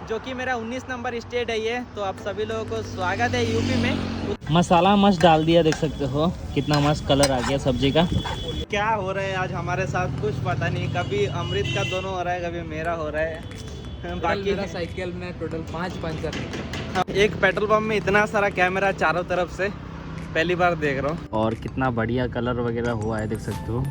जो कि मेरा 19 नंबर स्टेट है ये। तो आप सभी लोगों को स्वागत है यूपी में। मसाला मस्त डाल दिया, देख सकते हो कितना मस्त कलर आ गया सब्जी का। क्या हो रहा है आज हमारे साथ कुछ पता नहीं, कभी अमृत का दोनों हो रहा है, कभी मेरा हो रहा है। बाकी मेरा साइकिल में टोटल 5 पंचर। एक पेट्रोल पंप में इतना सारा कैमरा चारों तरफ से पहली बार देख रहा हूँ। और कितना बढ़िया कलर वगैरह हुआ है, देख सकते हो।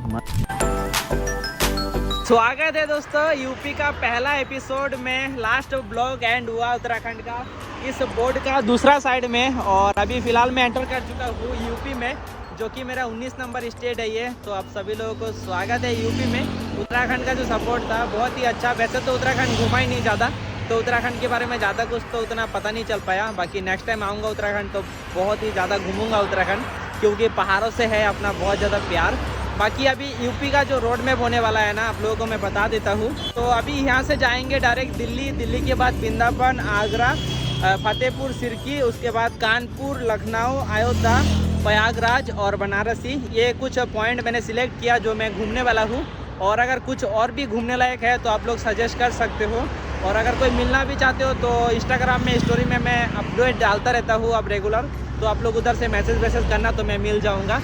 स्वागत है दोस्तों यूपी का पहला एपिसोड में। लास्ट ब्लॉग एंड हुआ उत्तराखंड का इस बोर्ड का दूसरा साइड में, और अभी फिलहाल मैं एंटर कर चुका हूँ यूपी में, जो कि मेरा 19 नंबर स्टेट है ये। तो आप सभी लोगों को स्वागत है यूपी में। उत्तराखंड का जो सपोर्ट था बहुत ही अच्छा। वैसे तो उत्तराखंड घुमा ही नहीं ज़्यादा, तो उत्तराखंड के बारे में ज़्यादा कुछ तो उतना पता नहीं चल पाया। बाकी नेक्स्ट टाइम आऊँगा उत्तराखंड तो बहुत ही ज़्यादा घूमूंगा उत्तराखंड, क्योंकि पहाड़ों से है अपना बहुत ज़्यादा प्यार। बाकी अभी यूपी का जो रोड मैप होने वाला है ना, आप लोगों को मैं बता देता हूँ। तो अभी यहाँ से जाएंगे डायरेक्ट दिल्ली, दिल्ली के बाद वृंदावन, आगरा, फतेहपुर सिरकी, उसके बाद कानपुर, लखनऊ, अयोध्या, प्रयागराज और बनारसी। ये कुछ पॉइंट मैंने सिलेक्ट किया जो मैं घूमने वाला हूँ। और अगर कुछ और भी घूमने लायक है तो आप लोग सजेस्ट कर सकते हो। और अगर कोई मिलना भी चाहते हो तो इंस्टाग्राम में स्टोरी में मैं अपडेट डालता रहता हूँ अब रेगुलर, तो आप लोग उधर से मैसेज करना तो मैं मिल जाऊँगा।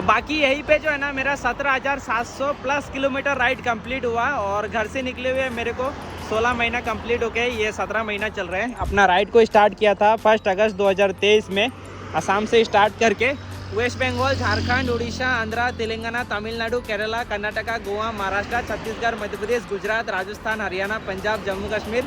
बाकी यहीं पे जो है ना मेरा 17,700 प्लस किलोमीटर राइड कंप्लीट हुआ, और घर से निकले हुए मेरे को 16 महीना कंप्लीट हो गए। ये 17 महीना चल रहे हैं। अपना राइड को स्टार्ट किया था 1 अगस्त 2023 में असम से स्टार्ट करके वेस्ट बंगाल, झारखंड, उड़ीसा, आंध्रा, तेलंगाना, तमिलनाडु, केरला, कर्नाटका, गोवा, महाराष्ट्र, छत्तीसगढ़, मध्य प्रदेश, गुजरात, राजस्थान, हरियाणा, पंजाब, जम्मू कश्मीर,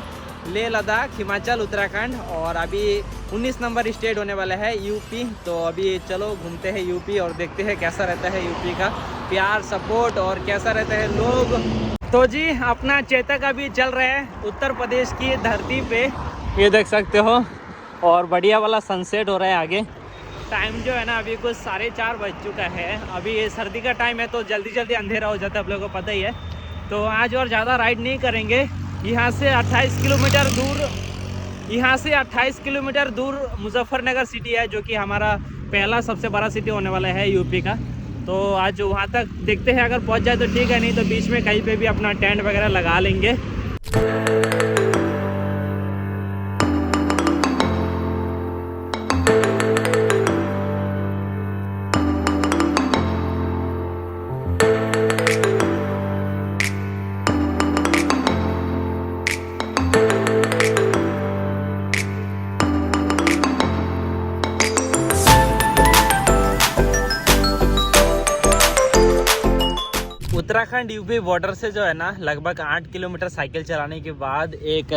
लेह लद्दाख, हिमाचल, उत्तराखंड, और अभी 19 नंबर स्टेट होने वाला है यूपी। तो अभी चलो घूमते हैं यूपी और देखते हैं कैसा रहता है यूपी का प्यार, सपोर्ट और कैसा रहता है लोग। तो जी अपना चेतक अभी चल रहे हैं उत्तर प्रदेश की धरती पे, ये देख सकते हो। और बढ़िया वाला सनसेट हो रहा है आगे। टाइम जो है ना अभी कुछ 4:30 बज चुका है। अभी ये सर्दी का टाइम है तो जल्दी जल्दी अंधेरा हो जाता है, आप लोगों को पता ही है। तो आज और ज़्यादा राइड नहीं करेंगे। यहाँ से 28 किलोमीटर दूर मुजफ्फरनगर सिटी है, जो कि हमारा पहला सबसे बड़ा सिटी होने वाला है यूपी का। तो आज वहाँ तक देखते हैं, अगर पहुँच जाए तो ठीक है, नहीं तो बीच में कहीं पे भी अपना टेंट वगैरह लगा लेंगे। उत्तराखंड यूपी बॉर्डर से जो है ना लगभग 8 किलोमीटर साइकिल चलाने के बाद एक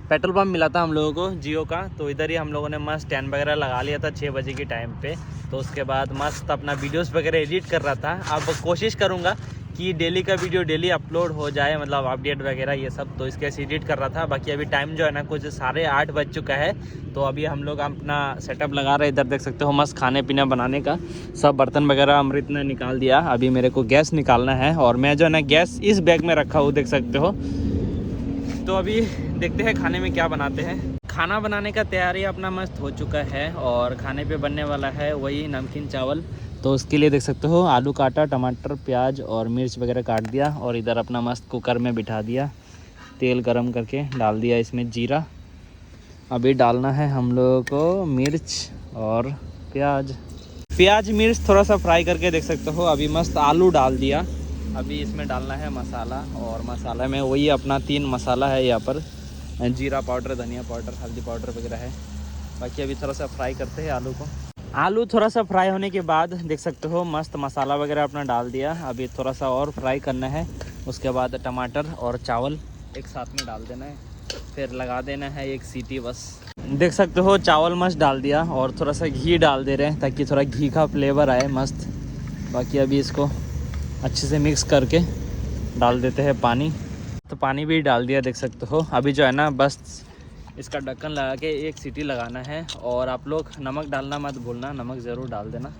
पेट्रोल पंप मिला था हम लोगों को जियो का। तो इधर ही हम लोगों ने मस्त टेंट वगैरह लगा लिया था 6 बजे के टाइम पे। तो उसके बाद मस्त अपना वीडियोस वगैरह एडिट कर रहा था। अब कोशिश करूँगा कि डेली का वीडियो डेली अपलोड हो जाए, मतलब अपडेट वगैरह ये सब। तो इसके एडिट कर रहा था। बाकी अभी टाइम जो है ना कुछ 8:30 बज चुका है। तो अभी हम लोग अपना सेटअप लगा रहे हैं। इधर देख सकते हो मस्त खाने पीने बनाने का सब बर्तन वगैरह अमृत ने निकाल दिया। अभी मेरे को गैस निकालना है, और मैं जो है ना गैस इस बैग में रखा हूँ, देख सकते हो। तो अभी देखते हैं खाने में क्या बनाते हैं। खाना बनाने का तैयारी अपना मस्त हो चुका है, और खाने पे बनने वाला है वही नमकीन चावल। तो उसके लिए देख सकते हो आलू काटा, टमाटर, प्याज और मिर्च वगैरह काट दिया, और इधर अपना मस्त कुकर में बिठा दिया। तेल गरम करके डाल दिया इसमें जीरा। अभी डालना है हम लोगों को मिर्च और प्याज मिर्च थोड़ा सा फ्राई करके देख सकते हो। अभी मस्त आलू डाल दिया। अभी इसमें डालना है मसाला, और मसाला में वही अपना 3 मसाला है यहाँ पर, जीरा पाउडर, धनिया पाउडर, हल्दी पाउडर वगैरह है। बाकी अभी थोड़ा सा फ्राई करते हैं आलू को। आलू थोड़ा सा फ्राई होने के बाद देख सकते हो मस्त मसाला वगैरह अपना डाल दिया। अभी थोड़ा सा और फ्राई करना है। उसके बाद टमाटर और चावल एक साथ में डाल देना है, फिर लगा देना है एक सीटी बस। देख सकते हो चावल मस्त डाल दिया, और थोड़ा सा घी डाल दे रहे हैं ताकि थोड़ा घी का फ्लेवर आए मस्त। बाकी अभी इसको अच्छे से मिक्स करके डाल देते हैं पानी। तो पानी भी डाल दिया देख सकते हो। अभी जो है ना बस इसका ढक्कन लगा के एक सीटी लगाना है। और आप लोग नमक डालना मत भूलना, नमक ज़रूर डाल देना।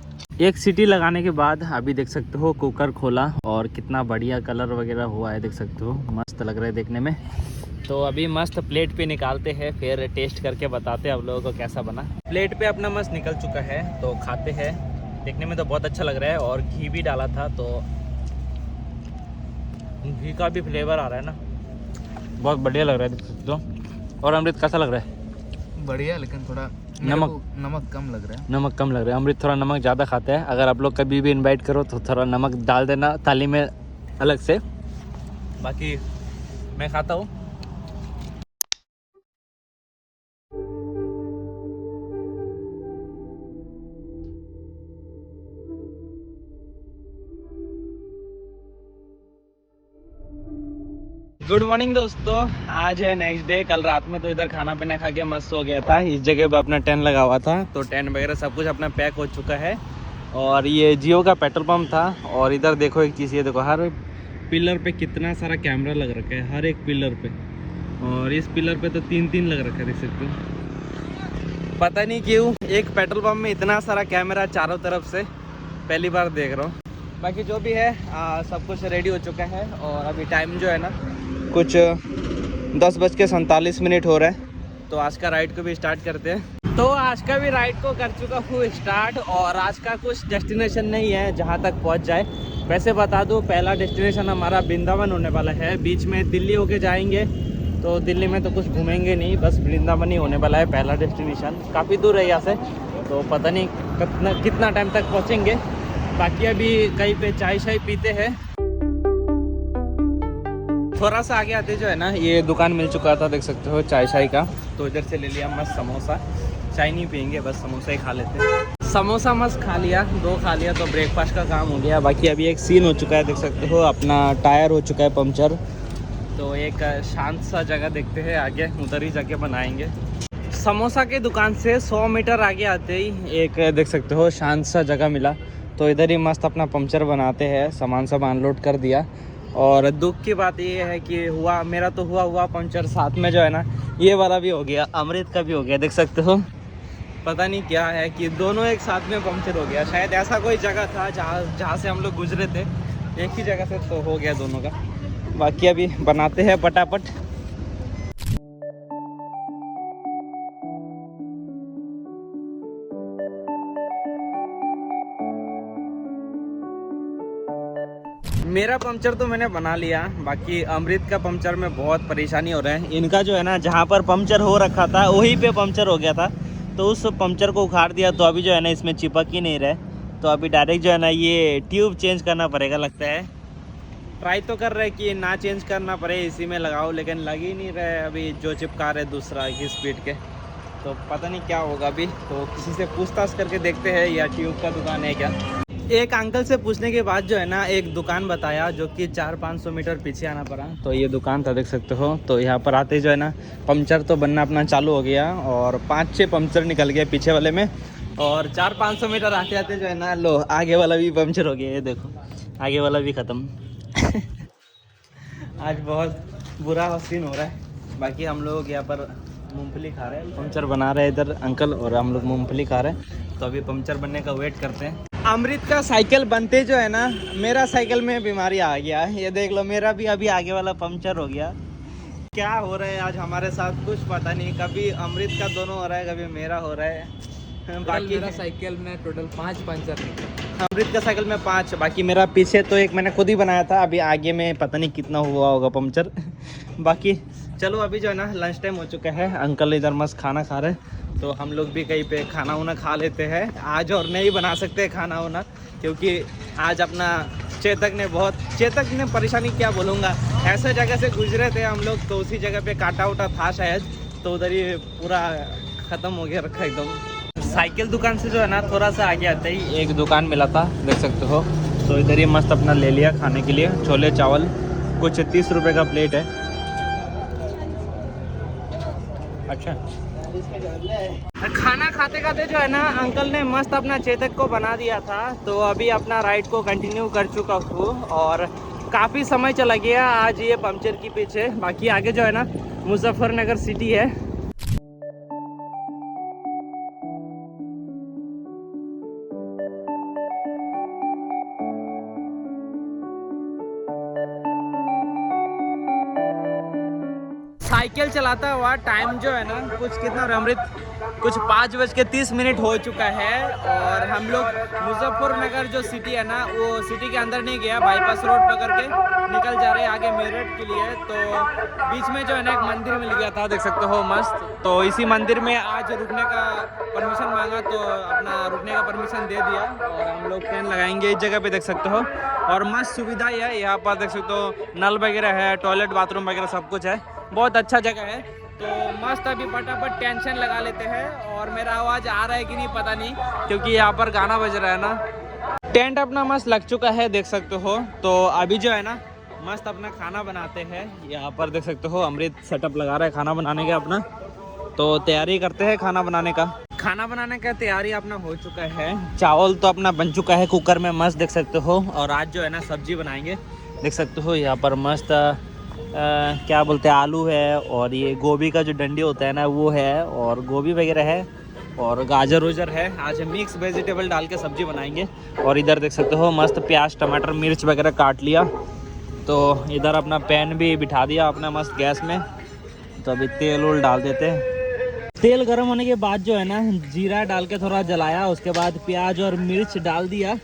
एक सीटी लगाने के बाद अभी देख सकते हो कुकर खोला, और कितना बढ़िया कलर वगैरह हुआ है, देख सकते हो मस्त लग रहा है देखने में। तो अभी मस्त प्लेट पे निकालते हैं, फिर टेस्ट करके बताते हैं आप लोगों को कैसा बना। प्लेट पे अपना मस्त निकल चुका है, तो खाते हैं। देखने में तो बहुत अच्छा लग रहा है, और घी भी डाला था तो घी का भी फ्लेवर आ रहा है ना, बहुत बढ़िया लग रहा है देख सकते हो। और अमृत कैसा लग रहा है? बढ़िया, लेकिन थोड़ा नमक कम लग रहा है। नमक कम लग रहा है। अमृत थोड़ा नमक ज़्यादा खाता है। अगर आप लोग कभी भी इनवाइट करो तो थोड़ा नमक डाल देना थाली में अलग से। बाकी मैं खाता हूँ। गुड मॉर्निंग दोस्तों, आज है नेक्स्ट डे। कल रात में तो इधर खाना पीना खा के मस्त हो गया था। इस जगह पे अपना टेंट लगा हुआ था, तो टेंट वगैरह सब कुछ अपना पैक हो चुका है। और ये जियो का पेट्रोल पंप था। और इधर देखो एक चीज़, ये देखो हर पिलर पे कितना सारा कैमरा लग रखा है, हर एक पिलर पे। और इस पिलर पे तो 3-3 लग रखा है, देख सकते हो। पता नहीं क्यों एक पेट्रोल पंप में इतना सारा कैमरा चारों तरफ से, पहली बार देख रहा हूँ। बाकी जो भी है सब कुछ रेडी हो चुका है। और अभी टाइम जो है ना कुछ 10:47 हो रहा है। तो आज का राइड को भी स्टार्ट करते हैं। तो आज का भी राइड को कर चुका हूँ स्टार्ट। और आज का कुछ डेस्टिनेशन नहीं है जहाँ तक पहुँच जाए। वैसे बता दूँ, पहला डेस्टिनेशन हमारा वृंदावन होने वाला है। बीच में दिल्ली होके जाएंगे, तो दिल्ली में तो कुछ घूमेंगे नहीं, बस वृंदावन ही होने वाला है पहला डेस्टिनेशन। काफ़ी दूर है यहाँ से, तो पता नहीं कितना टाइम तक पहुँचेंगे। बाकी अभी कहीं पे चाय शाय पीते हैं। थोड़ा सा आगे आते जो है ना, ये दुकान मिल चुका था, देख सकते हो, चाय शाय का। तो इधर से ले लिया मस्त समोसा। चाय नहीं पियेंगे, बस समोसा ही खा लेते हैं। समोसा मस्त खा लिया, 2 खा लिया, तो ब्रेकफास्ट का काम हो गया। बाकी अभी एक सीन हो चुका है, देख सकते हो, अपना टायर हो चुका है पंक्चर। तो एक शांत सा जगह देखते हैं आगे, उधर ही जाके बनाएंगे। समोसा के दुकान से 100 मीटर आगे आते ही एक देख सकते हो शांत सा जगह मिला। तो इधर ही मस्त अपना पंक्चर बनाते हैं। सामान सब अनलोड कर दिया। और दुख की बात ये है कि मेरा तो हुआ पंक्चर, साथ में जो है ना ये वाला भी हो गया, अमृत का भी हो गया, देख सकते हो। पता नहीं क्या है कि दोनों एक साथ में पंक्चर हो गया। शायद ऐसा कोई जगह था जहाँ से हम लोग गुजरे थे, एक ही जगह से, तो हो गया दोनों का। बाकी अभी बनाते हैं फटाफट। मेरा पंक्चर तो मैंने बना लिया। बाकी अमृत का पंक्चर में बहुत परेशानी हो रहा है। इनका जो है ना, जहाँ पर पंक्चर हो रखा था वहीं पे पंक्चर हो गया था, तो उस पंक्चर को उखाड़ दिया। तो अभी जो है ना इसमें चिपक ही नहीं रहा। तो अभी डायरेक्ट जो है ना ये ट्यूब चेंज करना पड़ेगा लगता है। ट्राई तो कर रहे कि ना चेंज करना पड़े, इसी में लगाओ, लेकिन लग ही नहीं रहा है अभी। जो चिपका रहे दूसरा की स्पीड के, तो पता नहीं क्या होगा अभी। तो किसी से पूछताछ करके देखते हैं, या ट्यूब का दुकान है क्या। एक अंकल से पूछने के बाद जो है ना एक दुकान बताया, जो कि 400-500 मीटर पीछे आना पड़ा। तो ये दुकान था, देख सकते हो। तो यहाँ पर आते जो है ना पंक्चर तो बनना अपना चालू हो गया। और 5-6 पंक्चर निकल गया पीछे वाले में। और 400-500 मीटर आते आते जो है ना, लो आगे वाला भी पंक्चर हो गया। ये देखो आगे वाला भी ख़त्म। आज बहुत बुरा सीन हो रहा है। बाकी हम लोग यहाँ पर मूंगफली खा रहे हैं, पंक्चर बना रहे हैं इधर अंकल, और हम लोग मूंगफली खा रहे हैं। तो अभी पंक्चर बनने का वेट करते हैं। अमृत का साइकिल बनते जो है ना, मेरा साइकिल में बीमारी आ गया। ये देख लो, मेरा भी अभी आगे वाला पंक्चर हो गया। क्या हो रहा है आज हमारे साथ कुछ पता नहीं। कभी अमृत का दोनों हो रहा है, कभी मेरा हो रहा है। बाकी मेरा साइकिल में टोटल 5 पंचर निकले। अमृत का साइकिल में 5। बाकी मेरा पीछे तो एक मैंने खुद ही बनाया था। अभी आगे में पता नहीं कितना हुआ होगा पंक्चर। बाकी चलो, अभी जो है ना लंच टाइम हो चुका है। अंकल इधर मस्त खाना खा रहे हैं, तो हम लोग भी कहीं पे खाना वाना खा लेते हैं आज। और नहीं बना सकते खाना वाना, क्योंकि आज अपना चेतक ने परेशानी क्या बोलूँगा, ऐसे जगह से गुजरे थे हम लोग, तो उसी जगह पे काटा उटा था शायद, तो उधर ही पूरा ख़त्म हो गया रखा एकदम। साइकिल दुकान से जो है ना थोड़ा सा आगे आते ही एक दुकान मिला था, देख सकते हो। तो इधर ही मस्त अपना ले लिया खाने के लिए, छोले चावल, कुछ 30 रुपये का प्लेट है। अच्छा, खाना खाते खाते जो है ना अंकल ने मस्त अपना चेतक को बना दिया था। तो अभी अपना राइड को कंटिन्यू कर चुका हूँ। और काफ़ी समय चला गया आज ये पंक्चर के पीछे। बाकी आगे जो है ना मुजफ्फरनगर सिटी है। साइकिल चलाता हुआ टाइम जो है ना कुछ कितना अमृत कुछ 5:30 हो चुका है और हम लोग मुजफ्फरनगर जो सिटी है ना वो सिटी के अंदर नहीं गया, बाईपास रोड पकड़ के निकल जा रहे हैं आगे मेरठ के लिए। तो बीच में जो है ना एक मंदिर मिल गया था, देख सकते हो मस्त। तो इसी मंदिर में आज रुकने का परमिशन मांगा तो अपना रुकने का परमिशन दे दिया और हम लोग टेंट लगाएंगे इस जगह पे, देख सकते हो। और मस्त सुविधा है यहाँ पर, देख सकते हो नल वगैरह है, टॉयलेट बाथरूम वगैरह सब कुछ है, बहुत अच्छा जगह है। तो मस्त अभी फटाफट टेंशन लगा लेते हैं। और मेरा आवाज़ आ रहा है कि नहीं पता नहीं, क्योंकि यहाँ पर गाना बज रहा है ना। टेंट अपना मस्त लग चुका है, देख सकते हो। तो अभी जो है ना मस्त अपना खाना बनाते हैं। यहाँ पर देख सकते हो अमृत सेटअप लगा रहा है खाना बनाने का अपना। तो तैयारी करते हैं खाना बनाने का। खाना बनाने का तैयारी अपना हो चुका है। चावल तो अपना बन चुका है कुकर में मस्त, देख सकते हो। और आज जो है ना सब्जी बनाएंगे, देख सकते हो यहाँ पर मस्त क्या बोलते हैं आलू है और ये गोभी का जो डंडी होता है ना वो है और गोभी वगैरह है और गाजर उजर है। आज मिक्स वेजिटेबल डाल के सब्जी बनाएंगे। और इधर देख सकते हो मस्त प्याज टमाटर मिर्च वगैरह काट लिया। तो इधर अपना पैन भी बिठा दिया अपना मस्त गैस में। तो अभी तेल उल डाल देते हैं। तेल गर्म होने के बाद जो है ना जीरा डाल के थोड़ा जलाया, उसके बाद प्याज और मिर्च डाल दिया।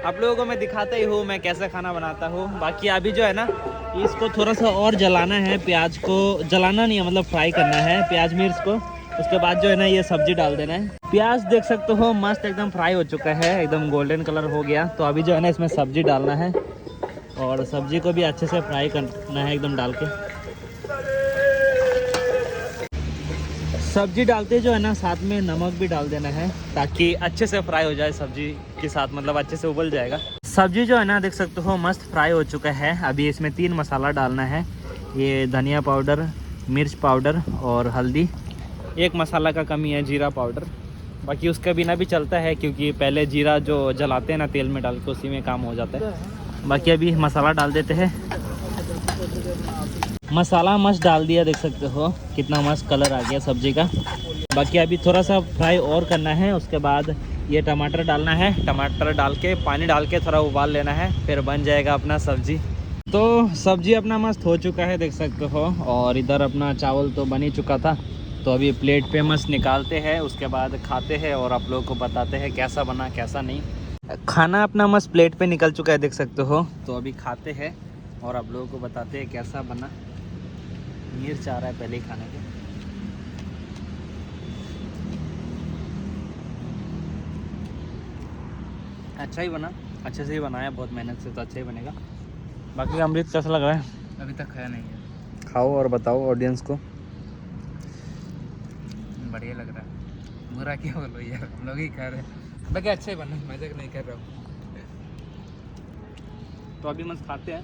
आप लोगों को मैं दिखाता ही हूँ मैं कैसे खाना बनाता हूँ। बाकी अभी जो है ना इसको थोड़ा सा और जलाना है, प्याज को जलाना नहीं है मतलब फ्राई करना है प्याज मिर्च को। उसके बाद जो है ना ये सब्जी डाल देना है। प्याज देख सकते हो मस्त एकदम फ्राई हो चुका है, एकदम गोल्डन कलर हो गया। तो अभी जो है ना इसमें सब्जी डालना है और सब्जी को भी अच्छे से फ्राई करना है एकदम डाल के। सब्जी डालते जो है ना साथ में नमक भी डाल देना है ताकि अच्छे से फ्राई हो जाए सब्जी के साथ, मतलब अच्छे से उबल जाएगा। सब्जी जो है ना देख सकते हो मस्त फ्राई हो चुका है। अभी इसमें 3 मसाला डालना है, ये धनिया पाउडर, मिर्च पाउडर और हल्दी। एक मसाला का कमी है जीरा पाउडर, बाकी उसके बिना भी चलता है क्योंकि पहले जीरा जो जलाते हैं ना तेल में डाल के उसी में काम हो जाता है। बाकी अभी मसाला डाल देते हैं। मसाला मस्त डाल दिया, देख सकते हो कितना मस्त कलर आ गया सब्जी का। बाकी अभी थोड़ा सा फ्राई और करना है। उसके बाद ये टमाटर डालना है, टमाटर डाल के पानी डाल के थोड़ा उबाल लेना है, फिर बन जाएगा अपना सब्जी। तो सब्जी अपना मस्त हो चुका है, देख सकते हो। और इधर अपना चावल तो बन ही चुका था। तो अभी प्लेट पे मस्त निकालते हैं, उसके बाद खाते हैं और आप लोगों को बताते हैं कैसा बना कैसा नहीं। खाना अपना मस्त प्लेट पे निकल चुका है, देख सकते हो। तो अभी खाते हैं और आप लोगों को बताते हैं कैसा बना। मिर्च आ रहा है पहले ही खाने के। अच्छा ही बना, अच्छे से ही बनाया, बहुत मेहनत से, तो अच्छा ही बनेगा। बाकी अमृत कैसा लग रहा है? अभी तक खाया नहीं है। खाओ और बताओ ऑडियंस को। बढ़िया लग रहा है, बुरा क्या बोलो यार, हम लोग ही खा रहे हैं। बाकी अच्छा ही बना, मजाक नहीं कर रहा हूँ। तो अभी मस्त खाते हैं।